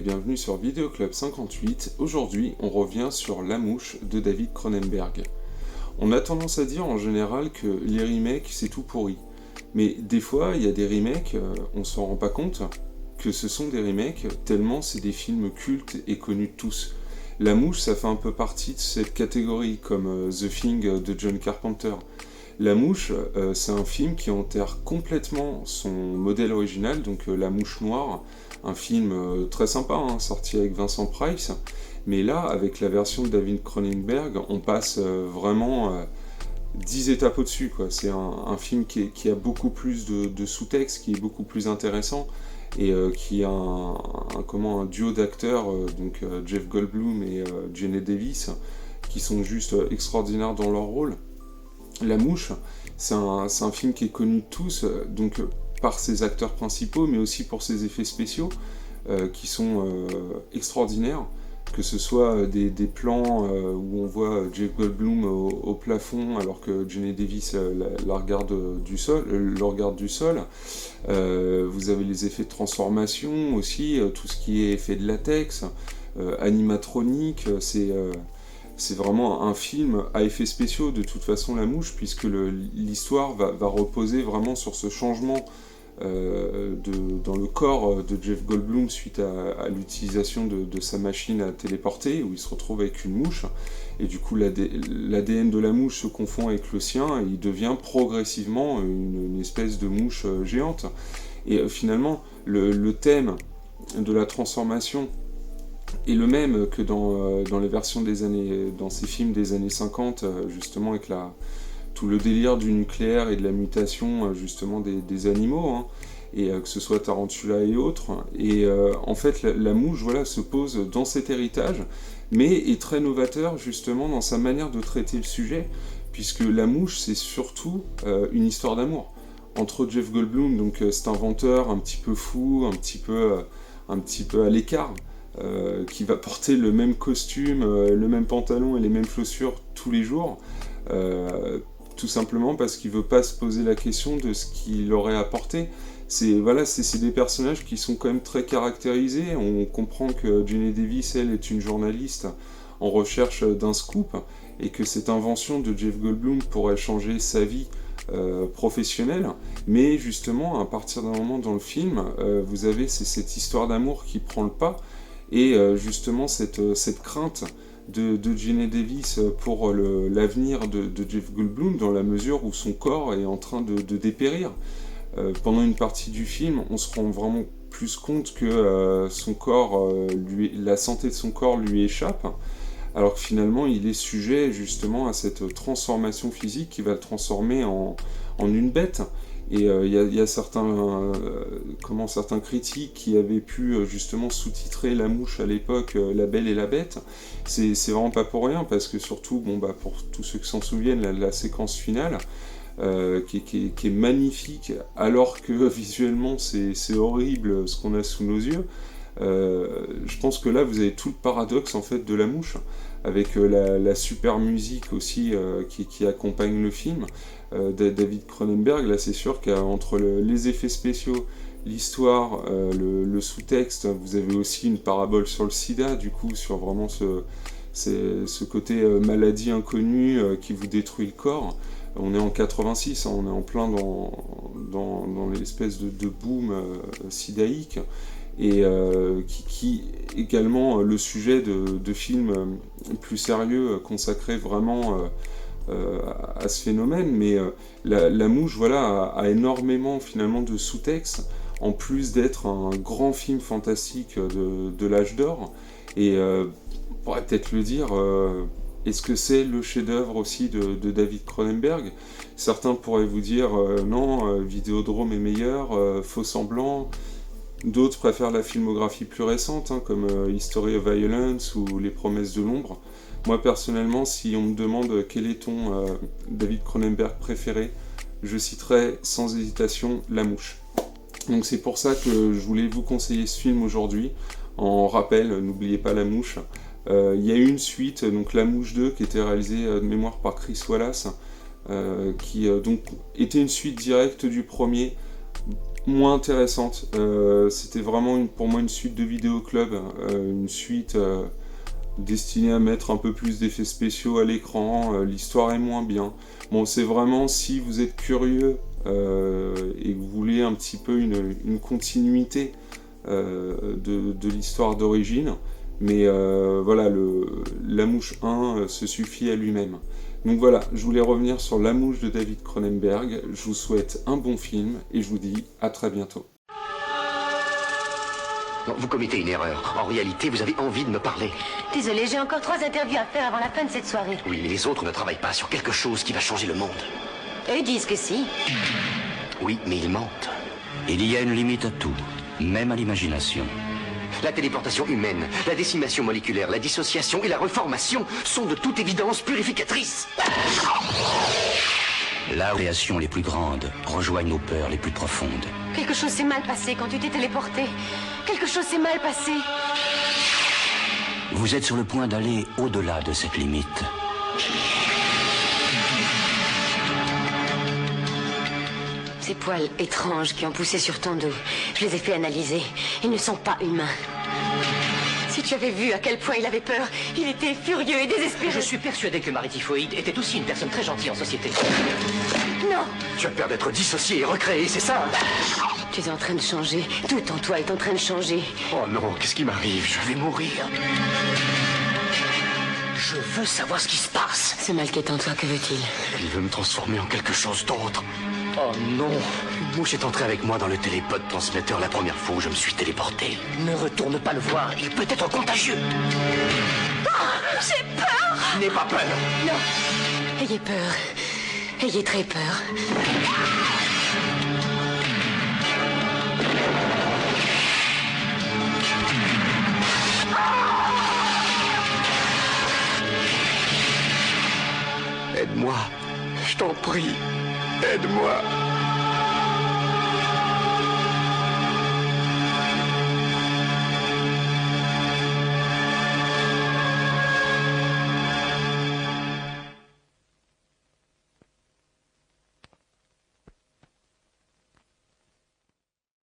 bienvenue sur Vidéo Club 58. Aujourd'hui, on revient sur La Mouche de David Cronenberg. On a tendance à dire en général que les remakes, c'est tout pourri. Mais des fois, il y a des remakes, on s'en rend pas compte, que ce sont des remakes, tellement c'est des films cultes et connus de tous. La Mouche, ça fait un peu partie de cette catégorie, comme The Thing de John Carpenter. La Mouche, c'est un film qui enterre complètement son modèle original, donc La Mouche Noire, un film très sympa, sorti avec Vincent Price, mais là, avec la version de David Cronenberg, on passe vraiment 10 étapes au-dessus, quoi. C'est un film qui a beaucoup plus de sous-texte, qui est beaucoup plus intéressant, et qui a un duo d'acteurs, Jeff Goldblum et Jenna Davis, qui sont juste extraordinaires dans leur rôle. La Mouche, c'est un film qui est connu de tous, par ses acteurs principaux, mais aussi pour ses effets spéciaux, qui sont extraordinaires, que ce soit des plans où on voit Jeff Goldblum au plafond, alors que Jenna Davis le regarde du sol. Vous avez les effets de transformation aussi, tout ce qui est effet de latex, animatronique, c'est vraiment un film à effets spéciaux de toute façon, La Mouche, puisque l'histoire va reposer vraiment sur ce changement dans le corps de Jeff Goldblum suite à l'utilisation de sa machine à téléporter, où il se retrouve avec une mouche, et du coup l'ADN de la mouche se confond avec le sien, et il devient progressivement une espèce de mouche géante. Et finalement, le thème de la transformation est le même que dans les versions dans ces films des années 50, justement avec tout le délire du nucléaire et de la mutation justement des animaux, et que ce soit Tarantula et autres. Et en fait, la mouche, voilà, se pose dans cet héritage, mais est très novateur justement dans sa manière de traiter le sujet, puisque la mouche, c'est surtout une histoire d'amour entre Jeff Goldblum, donc cet inventeur un petit peu fou, un petit peu à l'écart, qui va porter le même costume, le même pantalon et les mêmes chaussures tous les jours, tout simplement parce qu'il veut pas se poser la question de ce qu'il aurait apporté. C'est des personnages qui sont quand même très caractérisés. On comprend que Jenna Davis, elle, est une journaliste en recherche d'un scoop, et que cette invention de Jeff Goldblum pourrait changer sa vie professionnelle, mais justement à partir d'un moment dans le film, vous avez cette histoire d'amour qui prend le pas, et justement cette crainte de Jenna Davis pour l'avenir de Jeff Goldblum, dans la mesure où son corps est en train de dépérir. Pendant une partie du film, on se rend vraiment plus compte que son corps, la santé de son corps lui échappe, alors que finalement il est sujet justement à cette transformation physique qui va le transformer en une bête. Et il y a certains critiques qui avaient pu justement sous-titrer La Mouche à l'époque, La Belle et la Bête. C'est vraiment pas pour rien, parce que surtout, pour tous ceux qui s'en souviennent, la séquence finale, qui est magnifique, alors que visuellement c'est horrible ce qu'on a sous nos yeux. Je pense que là vous avez tout le paradoxe en fait de La Mouche, avec la super musique aussi qui accompagne le film. David Cronenberg, là c'est sûr qu'entre les effets spéciaux, l'histoire, le sous-texte, vous avez aussi une parabole sur le sida, du coup, sur vraiment ce côté maladie inconnue qui vous détruit le corps. On est en 86, on est en plein dans l'espèce de boom sidaïque, et qui également le sujet de films plus sérieux consacrés vraiment à ce phénomène. Mais la Mouche, voilà, a énormément finalement de sous-texte, en plus d'être un grand film fantastique de l'âge d'or. Et on pourrait peut-être le dire, est-ce que c'est le chef-d'œuvre aussi de David Cronenberg? Certains pourraient vous dire non, Vidéodrome est meilleur, Faux Semblant. D'autres préfèrent la filmographie plus récente, comme History of Violence ou Les Promesses de l'Ombre. Moi personnellement, si on me demande quel est ton David Cronenberg préféré, je citerai sans hésitation La Mouche. Donc c'est pour ça que je voulais vous conseiller ce film aujourd'hui. En rappel, n'oubliez pas La Mouche. Il y a eu une suite, donc La Mouche 2, qui était réalisée de mémoire par Chris Wallace, qui donc était une suite directe du premier, moins intéressante. C'était vraiment pour moi une suite de Vidéo Club, une suite destinée à mettre un peu plus d'effets spéciaux à l'écran. L'histoire est moins bien. Bon, c'est vraiment si vous êtes curieux et que vous voulez un petit peu une continuité de l'histoire d'origine, mais voilà, La Mouche 1 se suffit à lui-même. Donc voilà, je voulais revenir sur La Mouche de David Cronenberg. Je vous souhaite un bon film et je vous dis à très bientôt. Non, vous commettez une erreur. En réalité, vous avez envie de me parler. Désolé, j'ai encore 3 interviews à faire avant la fin de cette soirée. Oui, mais les autres ne travaillent pas sur quelque chose qui va changer le monde. Eux disent que si. Oui, mais ils mentent. Il y a une limite à tout, même à l'imagination. La téléportation humaine, la décimation moléculaire, la dissociation et la reformation sont de toute évidence purificatrices. La création les plus grandes rejoignent nos peurs les plus profondes. Quelque chose s'est mal passé quand tu t'es téléporté. Quelque chose s'est mal passé. Vous êtes sur le point d'aller au-delà de cette limite. Ces poils étranges qui ont poussé sur ton dos, je les ai fait analyser. Ils ne sont pas humains. Si tu avais vu à quel point il avait peur, il était furieux et désespéré. Je suis persuadé que Marie Typhoïde était aussi une personne très gentille en société. Non! Tu as peur d'être dissocié et recréé, c'est ça? Tu es en train de changer. Tout en toi est en train de changer. Oh non, qu'est-ce qui m'arrive? Je vais mourir. Je veux savoir ce qui se passe. Ce mal qui est en toi, que veut-il? Il veut me transformer en quelque chose d'autre. Oh non. Une mouche est entrée avec moi dans le télépod transmetteur la première fois où je me suis téléporté. Ne retourne pas le voir, il peut être contagieux. J'ai peur! N'aie pas peur. Non! Ayez peur. Ayez très peur. Aide-moi. Je t'en prie. Aide-moi.